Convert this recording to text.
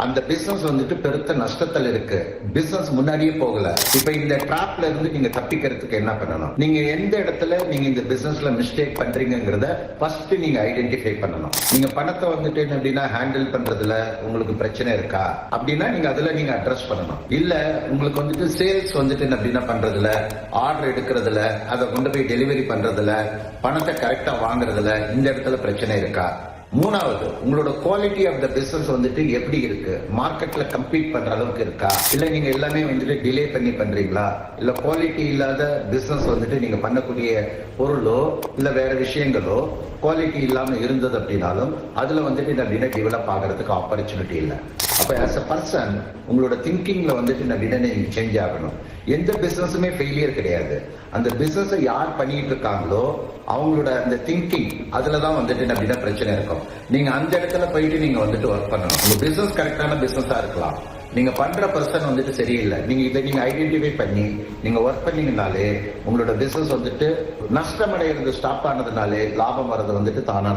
அந்த பிசினஸ் வந்துட்டு பெருத்த நஷ்டத்தில் இருக்கு, பிசினஸ் முன்னாடியே போகல. இப்ப இந்த டிராப்ல இருந்து நீங்க தப்பிக்கிறதுக்கு என்ன பண்ணணும்? நீங்க எந்த இடத்துல நீங்க இந்த பிசினஸ்ல மிஸ்டேக் பண்றீங்கிறத ஃபர்ஸ்ட் நீங்க ஐடென்டிஃபை பண்ணணும். நீங்க பணத்தை வந்துட்டு என்ன அப்படின்னா ஹேண்டில் பண்றதுல உங்களுக்கு பிரச்சனை இருக்கா அப்படின்னா நீங்க அதுல நீங்க அட்ரஸ் பண்ணணும். இல்ல உங்களுக்கு வந்துட்டு சேல்ஸ் வந்துட்டு என்ன அப்படின்னா பண்றதுல, ஆர்டர் எடுக்கிறதுல, அதை கொண்டு போய் டெலிவரி பண்றதுல, பணத்தை கரெக்டா வாங்குறதுல இந்த இடத்துல பிரச்சனை இருக்கா? மூணாவது, உங்களோட குவாலிட்டி ஆஃப் த பிசினஸ் வந்துட்டு எப்படி இருக்கு? மார்க்கெட்ல கம்பீட் பண்ற அளவுக்கு இருக்கா? இல்ல நீங்க எல்லாமே வந்துட்டு டிலே பண்ணி பண்றீங்களா? இல்ல குவாலிட்டி இல்லாத பிசினஸ் வந்துட்டு நீங்க பண்ணக்கூடிய பொருளோ இல்ல வேற விஷயங்களோ குவாலிட்டி இல்லாம இருந்தது அப்படின்னாலும் அதுல வந்துட்டு அப்படின்னா டெவலப் ஆகிறதுக்கு ஆப்பர்ச்சுனிட்டி இல்லை. அப்ப ஆஸ் அ பர்சன் உங்களோட திங்கிங்ல வந்துட்டு அப்படின்னா நீங்க சேஞ்ச் ஆகணும். எந்த பிசினஸுமே ஃபெயிலியர் கிடையாது. அந்த பிசினஸ் யார் பண்ணிட்டு இருக்காங்களோ அவங்களோட அந்த திங்கிங் அதுலதான் வந்துட்டு அப்படின்னா பிரச்சனை இருக்கும். நீங்க அந்த இடத்துல போயிட்டு நீங்க வந்துட்டு ஒர்க் பண்ணணும். உங்க பிசினஸ் கரெக்டான பிசினஸா இருக்கலாம், நீங்க பண்ற பர்சன் வந்துட்டு சரியில்லை, நீங்க இதை நீங்க ஐடென்டிஃபை பண்ணி நீங்க ஒர்க் பண்ணீங்கனாலே உங்களோட பிசினஸ் வந்துட்டு நஷ்டம் அடைகிறது ஸ்டாப் ஆனதுனாலே லாபம் வர்றது வந்துட்டு தானா